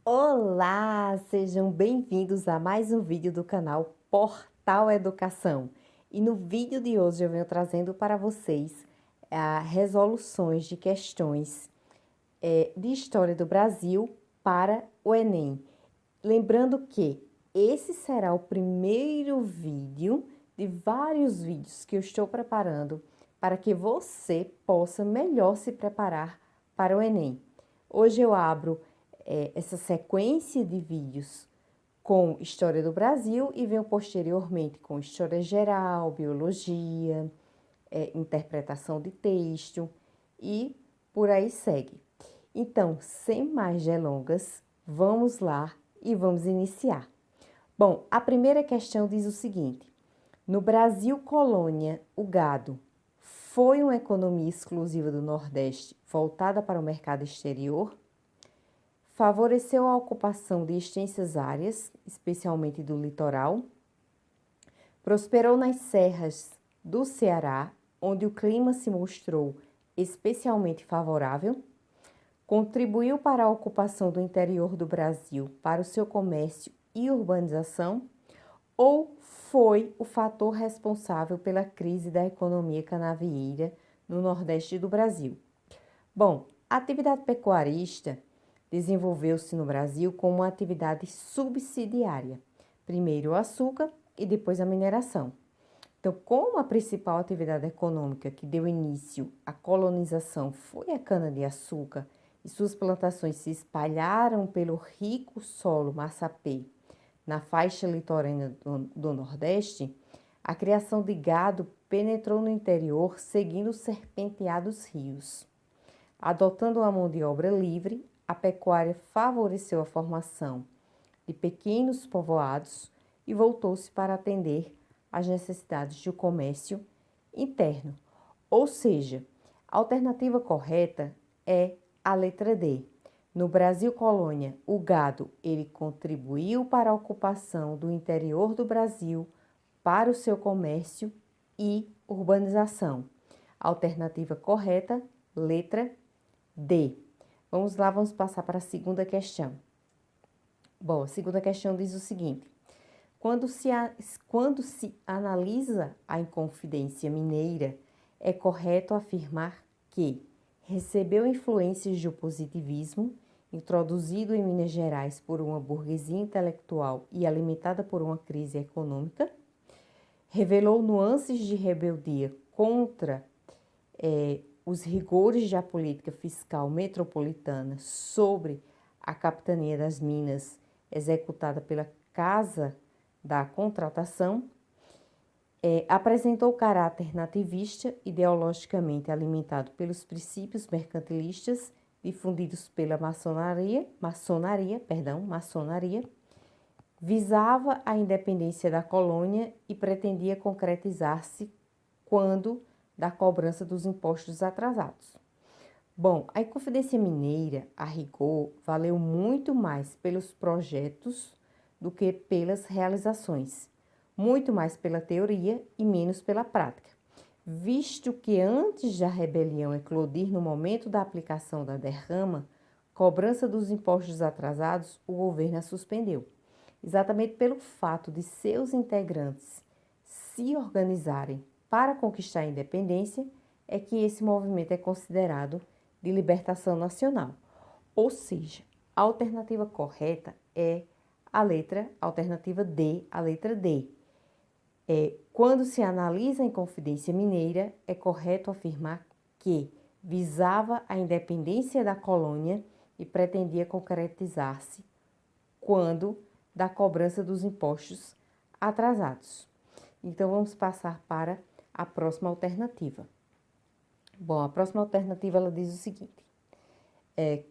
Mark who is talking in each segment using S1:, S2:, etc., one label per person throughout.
S1: Olá, sejam bem-vindos a mais um vídeo do canal Portal Educação. E no vídeo de hoje eu venho trazendo para vocês resoluções de questões de História do Brasil para o Enem. Lembrando que esse será o primeiro vídeo de vários vídeos que eu estou preparando para que você possa melhor se preparar para o Enem. Hoje eu abro essa sequência de vídeos com História do Brasil e venho posteriormente com História Geral, Biologia, interpretação de texto e por aí segue. Então, sem mais delongas, vamos lá e vamos iniciar. Bom, a primeira questão diz o seguinte: no Brasil colônia, o gado foi uma economia exclusiva do Nordeste voltada para o mercado exterior? Favoreceu a ocupação de extensas áreas, especialmente do litoral? Prosperou nas serras do Ceará, onde o clima se mostrou especialmente favorável? Contribuiu para a ocupação do interior do Brasil, para o seu comércio e urbanização? Ou foi o fator responsável pela crise da economia canavieira no Nordeste do Brasil? Bom, a atividade pecuarista desenvolveu-se no Brasil como uma atividade subsidiária, primeiro o açúcar e depois a mineração. Então, como a principal atividade econômica que deu início à colonização foi a cana-de-açúcar e suas plantações se espalharam pelo rico solo massapê na faixa litorânea do Nordeste, a criação de gado penetrou no interior seguindo os serpenteados rios. Adotando uma mão de obra livre, a pecuária favoreceu a formação de pequenos povoados e voltou-se para atender às necessidades do comércio interno. Ou seja, a alternativa correta é a letra D. No Brasil colônia, o gado ele contribuiu para a ocupação do interior do Brasil, para o seu comércio e urbanização. Alternativa correta, letra D. Vamos lá, vamos passar para a segunda questão. Bom, a segunda questão diz o seguinte: quando se analisa a Inconfidência Mineira, é correto afirmar que recebeu influências do positivismo, introduzido em Minas Gerais por uma burguesia intelectual e alimentada por uma crise econômica, revelou nuances de rebeldia contra os rigores da política fiscal metropolitana sobre a capitania das Minas, executada pela Casa da Contratação, apresentou caráter nativista, ideologicamente alimentado pelos princípios mercantilistas difundidos pela maçonaria, visava a independência da colônia e pretendia concretizar-se quando da cobrança dos impostos atrasados. Bom, a Inconfidência Mineira, a rigor, valeu muito mais pelos projetos do que pelas realizações, muito mais pela teoria e menos pela prática, visto que antes da rebelião eclodir no momento da aplicação da derrama, cobrança dos impostos atrasados, o governo a suspendeu, exatamente pelo fato de seus integrantes se organizarem para conquistar a independência, é que esse movimento é considerado de libertação nacional. Ou seja, a alternativa correta é a alternativa D, a letra D. Quando se analisa a Inconfidência Mineira, é correto afirmar que visava a independência da colônia e pretendia concretizar-se quando da cobrança dos impostos atrasados. Então, vamos passar para a próxima alternativa. Bom, a próxima alternativa ela diz o seguinte: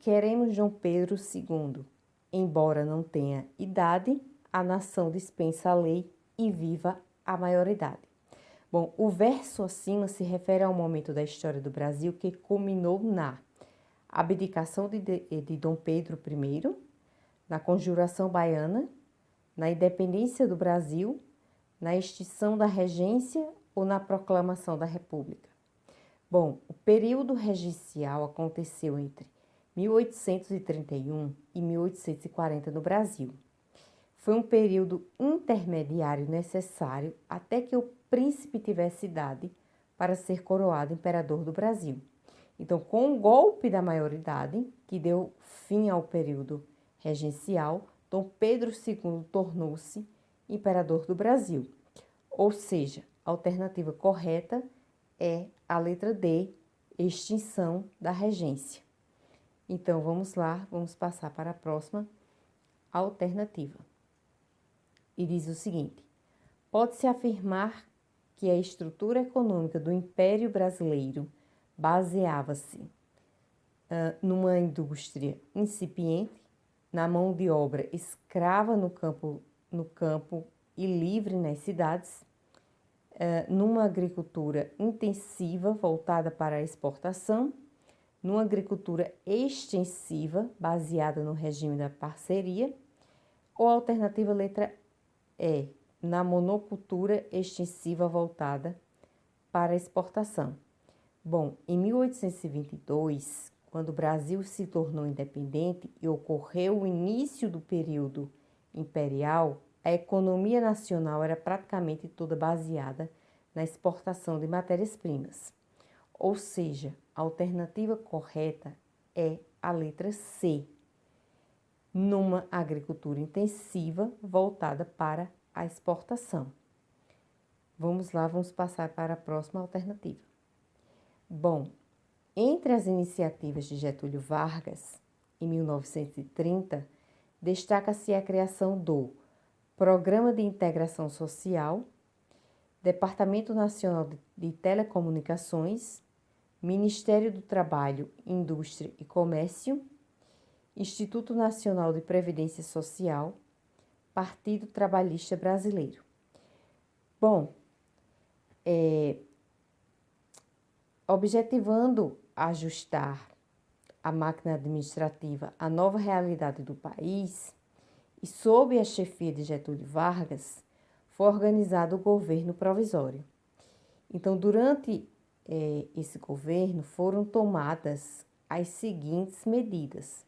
S1: queremos João Pedro II, embora não tenha idade, a nação dispensa a lei e viva a maioridade. Bom, o verso acima se refere ao momento da história do Brasil que culminou na abdicação de Dom Pedro I, na Conjuração Baiana, na independência do Brasil, na extinção da regência ou na proclamação da República. Bom, o período regencial aconteceu entre 1831 e 1840 no Brasil. Foi um período intermediário necessário até que o príncipe tivesse idade para ser coroado imperador do Brasil. Então, com o golpe da maioridade, que deu fim ao período regencial, Dom Pedro II tornou-se imperador do Brasil. Ou seja, a alternativa correta é a letra D, extinção da regência. Então, vamos lá, vamos passar para a próxima alternativa. E diz o seguinte: pode-se afirmar que a estrutura econômica do Império Brasileiro baseava-se numa indústria incipiente, na mão de obra escrava no campo e livre nas cidades, numa agricultura intensiva voltada para a exportação, numa agricultura extensiva baseada no regime da parceria, ou a alternativa letra E, na monocultura extensiva voltada para a exportação. Bom, em 1822, quando o Brasil se tornou independente e ocorreu o início do período imperial, a economia nacional era praticamente toda baseada na exportação de matérias-primas. Ou seja, a alternativa correta é a letra C, numa agricultura intensiva voltada para a exportação. Vamos lá, vamos passar para a próxima alternativa. Bom, entre as iniciativas de Getúlio Vargas, em 1930, destaca-se a criação do Programa de Integração Social, Departamento Nacional de Telecomunicações, Ministério do Trabalho, Indústria e Comércio, Instituto Nacional de Previdência Social, Partido Trabalhista Brasileiro. Bom, objetivando ajustar a máquina administrativa à nova realidade do país e sob a chefia de Getúlio Vargas, foi organizado o governo provisório. Então, durante esse governo foram tomadas as seguintes medidas: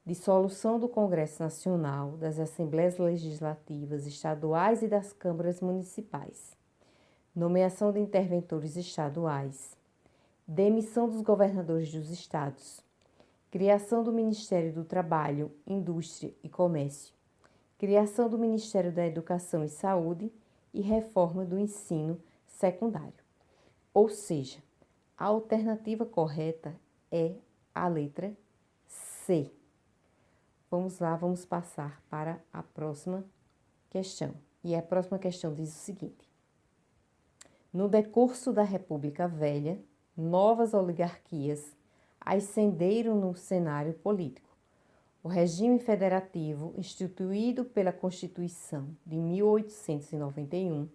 S1: dissolução do Congresso Nacional, das Assembleias Legislativas Estaduais e das Câmaras Municipais, nomeação de interventores estaduais, demissão dos governadores dos estados, criação do Ministério do Trabalho, Indústria e Comércio, criação do Ministério da Educação e Saúde e reforma do ensino secundário. Ou seja, a alternativa correta é a letra C. Vamos lá, vamos passar para a próxima questão. E a próxima questão diz o seguinte: no decurso da República Velha, novas oligarquias ascenderam no cenário político. O regime federativo, instituído pela Constituição de 1891,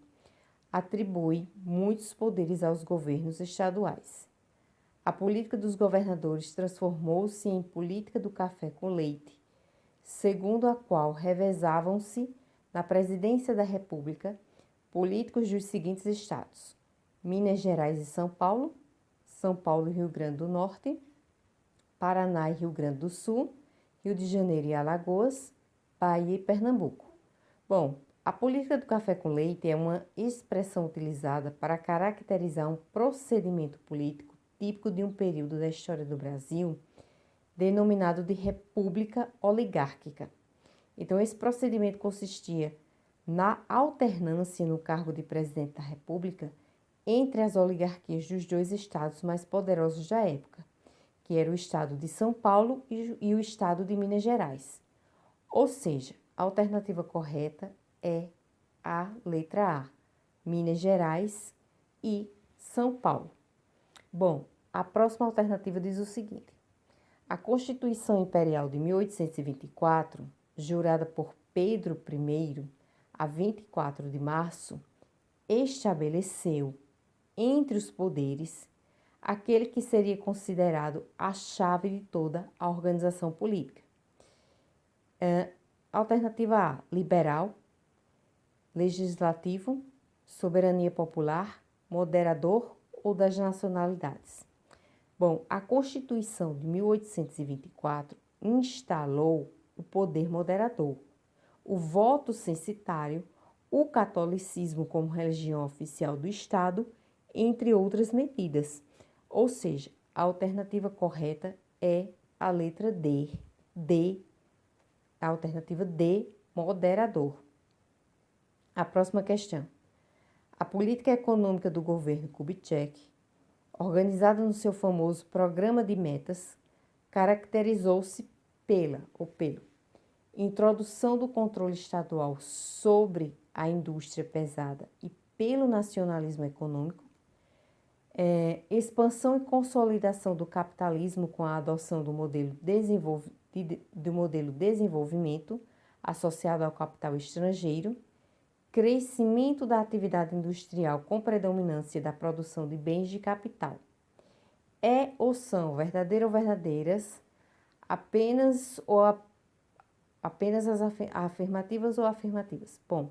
S1: atribui muitos poderes aos governos estaduais. A política dos governadores transformou-se em política do café com leite, segundo a qual revezavam-se na presidência da República políticos dos seguintes estados: Minas Gerais e São Paulo e Rio Grande do Norte, Paraná e Rio Grande do Sul, Rio de Janeiro e Alagoas, Bahia e Pernambuco. Bom, a política do café com leite é uma expressão utilizada para caracterizar um procedimento político típico de um período da história do Brasil, denominado de República Oligárquica. Então, esse procedimento consistia na alternância no cargo de presidente da República entre as oligarquias dos dois estados mais poderosos da época, que era o estado de São Paulo e o estado de Minas Gerais. Ou seja, a alternativa correta é a letra A, Minas Gerais e São Paulo. Bom, a próxima alternativa diz o seguinte: a Constituição Imperial de 1824, jurada por Pedro I a 24 de março, estabeleceu entre os poderes aquele que seria considerado a chave de toda a organização política. Alternativa A, liberal, legislativo, soberania popular, moderador ou das nacionalidades. Bom, a Constituição de 1824 instalou o poder moderador, o voto censitário, o catolicismo como religião oficial do Estado, entre outras medidas. Ou seja, a alternativa correta é a letra D, a alternativa D, moderador. A próxima questão. A política econômica do governo Kubitschek, organizada no seu famoso Programa de Metas, caracterizou-se pelo introdução do controle estadual sobre a indústria pesada e pelo nacionalismo econômico, expansão e consolidação do capitalismo com a adoção do modelo desenvolvimento associado ao capital estrangeiro, crescimento da atividade industrial com predominância da produção de bens de capital. É ou são verdadeiras ou verdadeiras apenas as afirmativas ou afirmativas? Bom,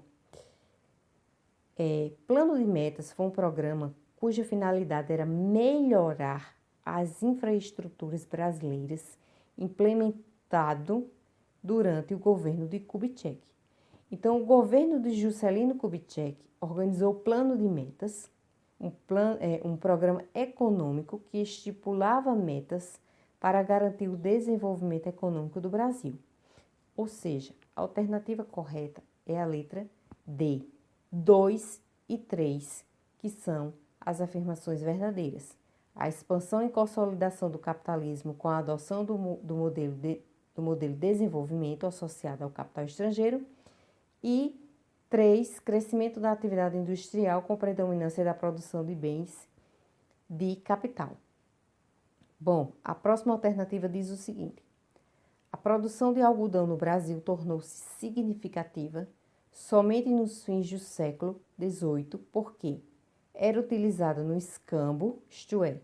S1: Plano de Metas foi um programa cuja finalidade era melhorar as infraestruturas brasileiras implementado durante o governo de Kubitschek. Então, o governo de Juscelino Kubitschek organizou o Plano de Metas, um programa econômico que estipulava metas para garantir o desenvolvimento econômico do Brasil. Ou seja, a alternativa correta é a letra D, 2 e 3, que são as afirmações verdadeiras. A expansão e consolidação do capitalismo com a adoção do modelo desenvolvimento associado ao capital estrangeiro. E 3, crescimento da atividade industrial com predominância da produção de bens de capital. Bom, a próxima alternativa diz o seguinte: a produção de algodão no Brasil tornou-se significativa somente nos fins do século XVIII, porque era utilizada no escambo, isto é,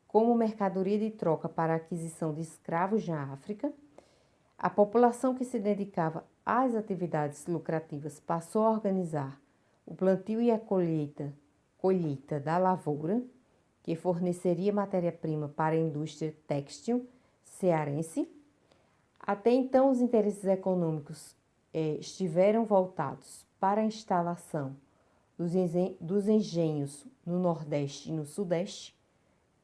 S1: como mercadoria de troca para a aquisição de escravos na África. A população que se dedicava às atividades lucrativas passou a organizar o plantio e a colheita da lavoura, que forneceria matéria-prima para a indústria têxtil cearense. Até então, os interesses econômicos estiveram voltados para a instalação dos engenhos no Nordeste e no Sudeste.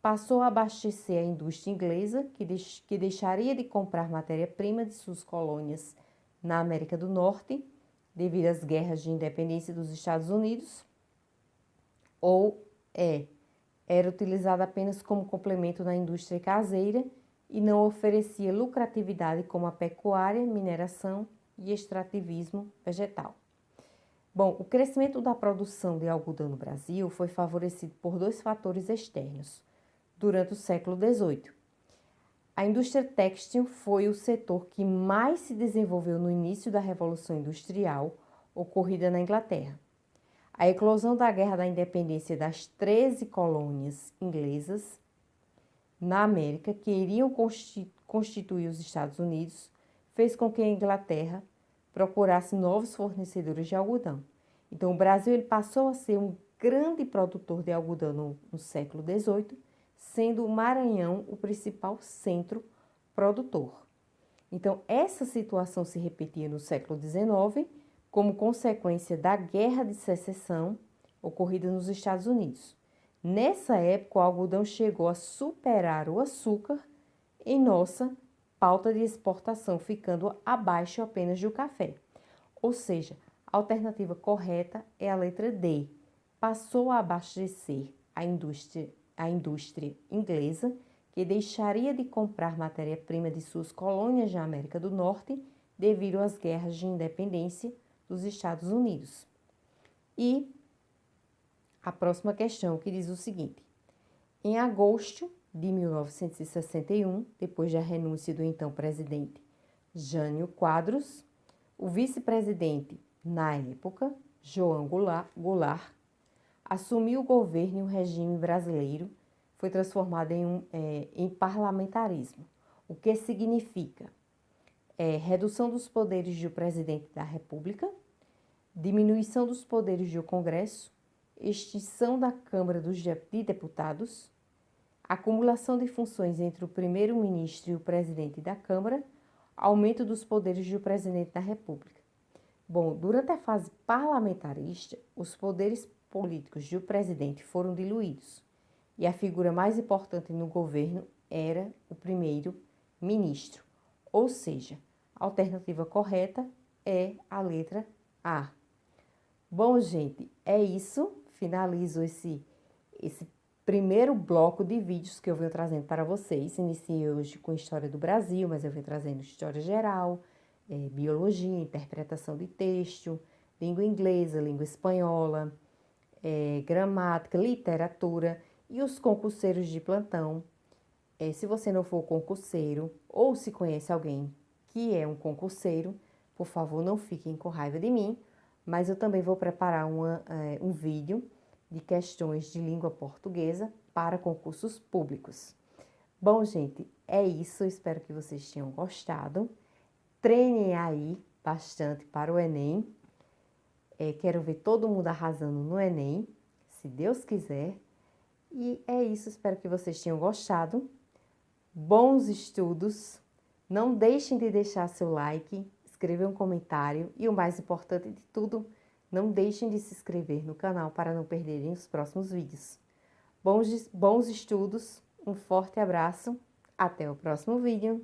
S1: Passou a abastecer a indústria inglesa, que deixaria de comprar matéria-prima de suas colônias na América do Norte, devido às guerras de independência dos Estados Unidos, ou era utilizada apenas como complemento na indústria caseira e não oferecia lucratividade como a pecuária, mineração e extrativismo vegetal. Bom, o crescimento da produção de algodão no Brasil foi favorecido por 2 fatores externos durante o século XVIII. A indústria têxtil foi o setor que mais se desenvolveu no início da Revolução Industrial, ocorrida na Inglaterra. A eclosão da Guerra da Independência das 13 colônias inglesas na América, que iriam constituir os Estados Unidos, fez com que a Inglaterra procurasse novos fornecedores de algodão. Então, o Brasil ele passou a ser um grande produtor de algodão no século XVIII, sendo o Maranhão o principal centro produtor. Então, essa situação se repetia no século XIX, como consequência da Guerra de Secessão ocorrida nos Estados Unidos. Nessa época, o algodão chegou a superar o açúcar em nossa pauta de exportação, ficando abaixo apenas do café. Ou seja, a alternativa correta é a letra D. Passou a abastecer a indústria inglesa, que deixaria de comprar matéria-prima de suas colônias na América do Norte devido às guerras de independência dos Estados Unidos. E a próxima questão, que diz o seguinte: em agosto de 1961, depois da renúncia do então presidente Jânio Quadros, o vice-presidente, na época, João Goulart, assumiu o governo e o regime brasileiro foi transformado em parlamentarismo, o que significa redução dos poderes do presidente da República, diminuição dos poderes do Congresso, extinção da Câmara de Deputados, acumulação de funções entre o primeiro-ministro e o presidente da Câmara, aumento dos poderes do presidente da República. Bom, durante a fase parlamentarista, os poderes políticos do presidente foram diluídos e a figura mais importante no governo era o primeiro-ministro. Ou seja, a alternativa correta é a letra A. Bom, gente, é isso. Finalizo esse primeiro bloco de vídeos que eu venho trazendo para vocês. Iniciei hoje com História do Brasil, mas eu venho trazendo História Geral, Biologia, Interpretação de Texto, Língua Inglesa, Língua Espanhola, Gramática, Literatura e os concurseiros de plantão. Se você não for concurseiro ou se conhece alguém que é um concurseiro, por favor, não fiquem com raiva de mim, mas eu também vou preparar um vídeo de questões de língua portuguesa para concursos públicos. Bom, gente, é isso. Espero que vocês tenham gostado. Treinem aí bastante para o Enem. Quero ver todo mundo arrasando no Enem, se Deus quiser. E é isso. Espero que vocês tenham gostado. Bons estudos. Não deixem de deixar seu like, escrever um comentário e o mais importante de tudo, não deixem de se inscrever no canal para não perderem os próximos vídeos. Bons estudos, um forte abraço, até o próximo vídeo.